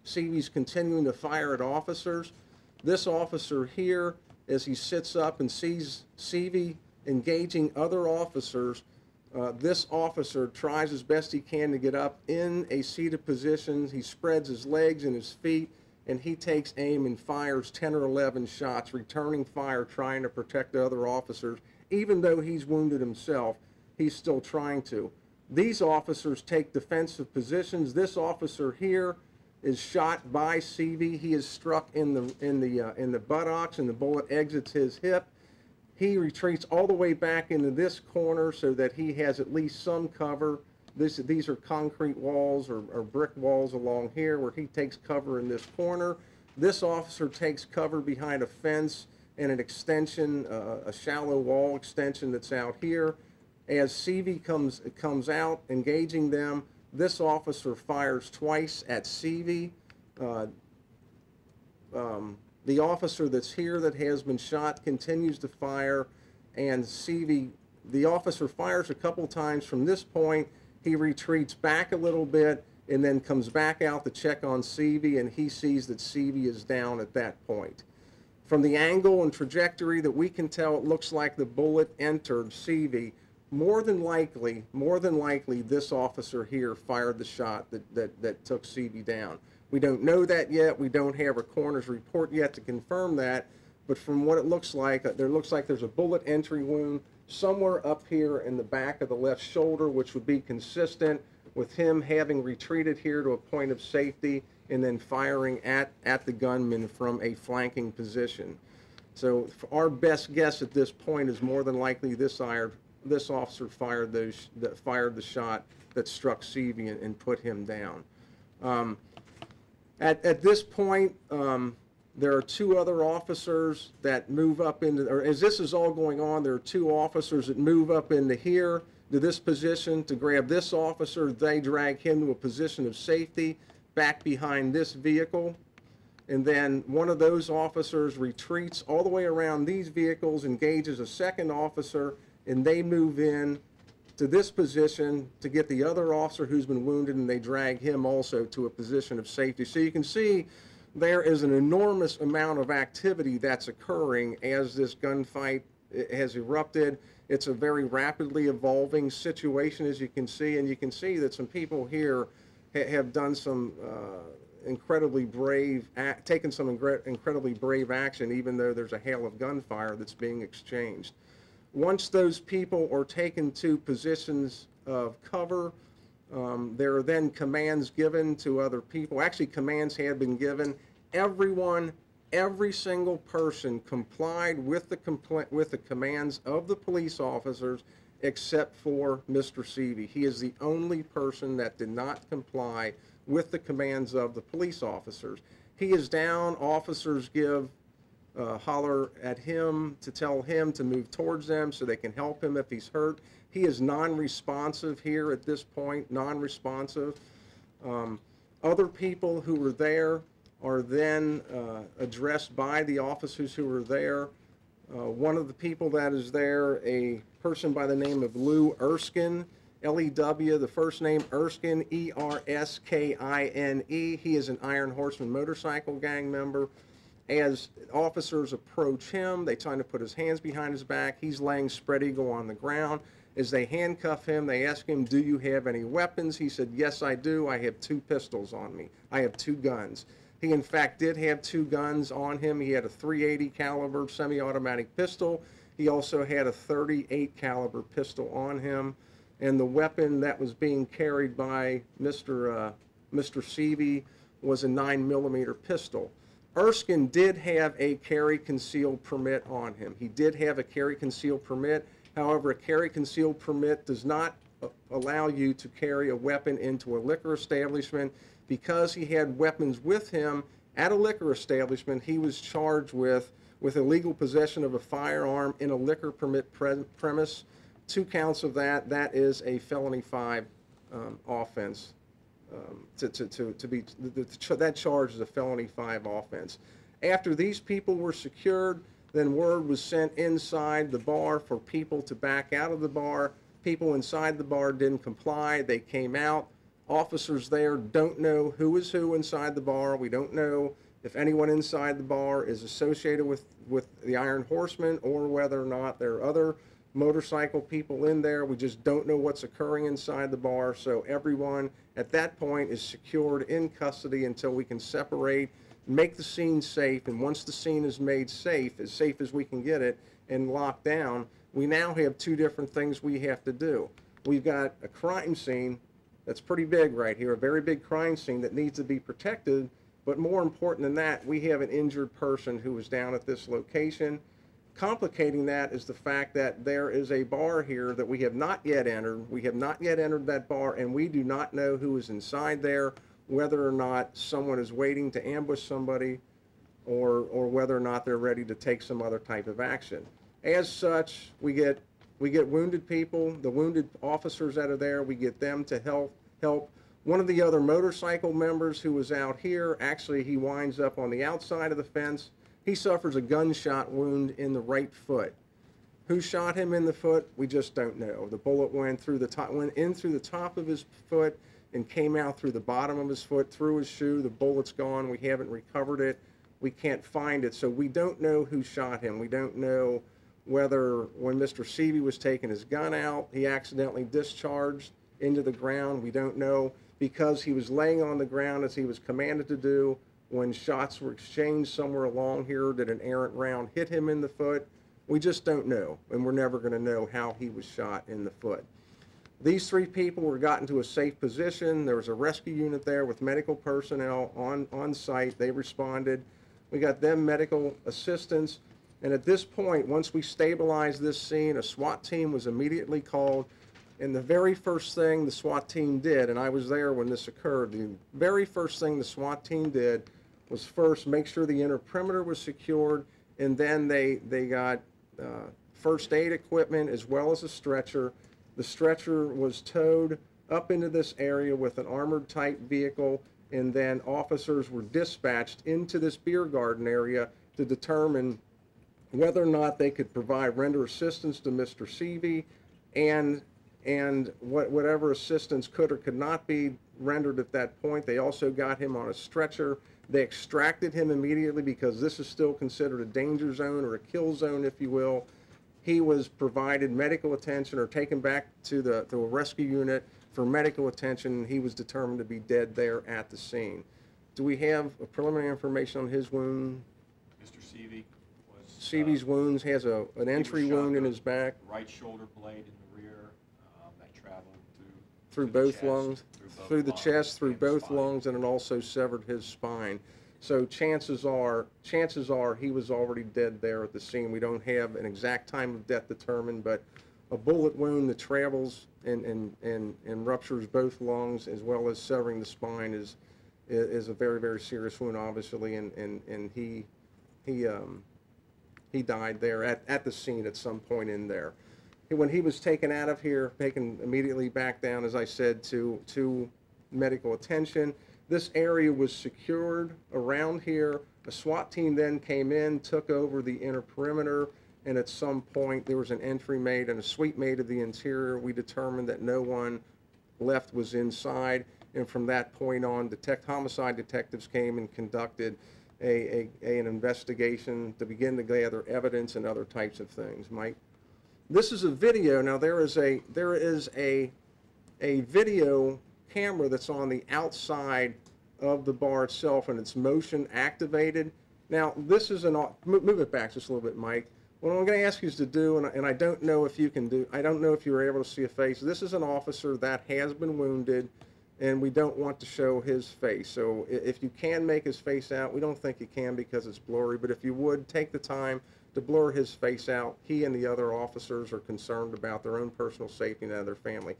Seavey's continuing to fire at officers. This officer here, as he sits up and sees Seavey engaging other officers, this officer tries as best he can to get up in a seated position. He spreads his legs and his feet, and he takes aim and fires 10 or 11 shots, returning fire, trying to protect the other officers. Even though he's wounded himself, he's still trying to. These officers take defensive positions. This officer here is shot by Seavey. He is struck in the buttocks, and the bullet exits his hip. He retreats all the way back into this corner so that he has at least some cover. These are concrete walls or brick walls along here where he takes cover in this corner. This officer takes cover behind a fence and an extension, a shallow wall extension that's out here. As Seavey comes out, engaging them, this officer fires twice at Seavey. The officer that's here that has been shot continues to fire, and Seavey, the officer fires a couple times. From this point, he retreats back a little bit and then comes back out to check on Seavey, and he sees that Seavey is down at that point. From the angle and trajectory that we can tell, it looks like the bullet entered Seavey. More than likely, this officer here fired the shot that took Seavey down. We don't know that yet. We don't have a coroner's report yet to confirm that. But from what it looks like, there's a bullet entry wound somewhere up here in the back of the left shoulder, which would be consistent with him having retreated here to a point of safety and then firing at the gunman from a flanking position. So our best guess at this point is more than likely this officer fired the shot that struck Seavey and put him down. At this point, there are two other officers that move up into, or as this is all going on, there are two officers that move up into here to this position to grab this officer. They drag him to a position of safety back behind this vehicle. And then one of those officers retreats all the way around these vehicles, engages a second officer, and they move in to this position to get the other officer who's been wounded, and they drag him also to a position of safety. So you can see there is an enormous amount of activity that's occurring as this gunfight has erupted. It's a very rapidly evolving situation, as you can see, and you can see that some people here have done some incredibly brave action, even though there's a hail of gunfire that's being exchanged. Once those people are taken to positions of cover, there are then commands given to other people. Actually, commands had been given. Every single person complied with the commands of the police officers except for Mr. Seavey. He is the only person that did not comply with the commands of the police officers. He is down. Officers holler at him to tell him to move towards them so they can help him if he's hurt. He is non-responsive here at this point, non-responsive. Other people who were there are then addressed by the officers who were there. One of the people that is there, a person by the name of Lou Erskine, L-E-W, the first name Erskine, E-R-S-K-I-N-E. He is an Iron Horseman motorcycle gang member. As officers approach him, they try to put his hands behind his back. He's laying spread eagle on the ground. As they handcuff him, they ask him, "Do you have any weapons?" He said, "Yes, I do. I have 2 pistols on me. I have 2 guns." He, in fact, did have 2 guns on him. He had a .380 caliber semi-automatic pistol. He also had a .38 caliber pistol on him. And the weapon that was being carried by Mr. Seavey was a 9mm pistol. Erskine did have a carry concealed permit on him. He did have a carry concealed permit. However, a carry concealed permit does not allow you to carry a weapon into a liquor establishment. Because he had weapons with him at a liquor establishment, he was charged with illegal possession of a firearm in a liquor permit premise. 2 counts of that. That is a felony 5 offense. That charge is a felony 5 offense. After these people were secured, then word was sent inside the bar for people to back out of the bar. People inside the bar didn't comply. They came out. Officers there don't know who is who inside the bar. We don't know if anyone inside the bar is associated with the Iron Horseman or whether or not there are other motorcycle people in there. We just don't know what's occurring inside the bar. So everyone at that point is secured in custody until we can separate, make the scene safe, and once the scene is made safe as we can get it, and locked down, we now have two different things we have to do. We've got a crime scene that's pretty big right here, a very big crime scene that needs to be protected, but more important than that, we have an injured person who was down at this location. Complicating that is the fact that there is a bar here that we have not yet entered. We have not yet entered that bar, and we do not know who is inside there, whether or not someone is waiting to ambush somebody, or whether or not they're ready to take some other type of action. As such, we get wounded people, the wounded officers out of there, we get them to help. One of the other motorcycle members who was out here, actually he winds up on the outside of the fence. He suffers a gunshot wound in the right foot. Who shot him in the foot? We just don't know. The bullet went in through the top of his foot and came out through the bottom of his foot, through his shoe. The bullet's gone. We haven't recovered it. We can't find it. So we don't know who shot him. We don't know whether when Mr. Seavey was taking his gun out, he accidentally discharged into the ground. We don't know, because he was laying on the ground as he was commanded to do. When shots were exchanged somewhere along here, did an errant round hit him in the foot? We just don't know, and we're never going to know how he was shot in the foot. These three people were gotten to a safe position. There was a rescue unit there with medical personnel on site. They responded. We got them medical assistance. And at this point, once we stabilized this scene, a SWAT team was immediately called. And the very first thing the SWAT team did, and I was there when this occurred, the very first thing the SWAT team did was first make sure the inner perimeter was secured, and then they got first aid equipment as well as a stretcher. The stretcher was towed up into this area with an armored type vehicle, and then officers were dispatched into this beer garden area to determine whether or not they could render assistance to Mr. Seavey, and whatever assistance could or could not be rendered at that point. They also got him on a stretcher. They extracted him immediately because this is still considered a danger zone or a kill zone, if you will. He was provided medical attention or taken back to a rescue unit for medical attention. He was determined to be dead there at the scene. Do we have preliminary information on his wound? Mr. Seavey was... Seavey's wounds has an entry wound in his back. Right shoulder blade in the rear that traveled through both lungs, through the chest, through both lungs, and it also severed his spine. So chances are he was already dead there at the scene. We don't have an exact time of death determined, but a bullet wound that travels and ruptures both lungs as well as severing the spine is a very, very serious wound, obviously, and he died there at the scene at some point in there. When he was taken out of here, taken immediately back down, as I said, to medical attention. This area was secured around here. A SWAT team then came in, took over the inner perimeter, and at some point there was an entry made and a sweep made of the interior. We determined that no one left was inside, and from that point on, homicide detectives came and conducted an investigation to begin to gather evidence and other types of things. Mike? This is a video. Now there is a video camera that's on the outside of the bar itself, and it's motion activated. Now this is move it back just a little bit, Mike. What I'm going to ask you to do, and I don't know if you can do, I don't know if you were able to see a face. This is an officer that has been wounded, and we don't want to show his face. So if you can make his face out, we don't think you can because it's blurry, but if you would, take the time to blur his face out. He and the other officers are concerned about their own personal safety and that of their family.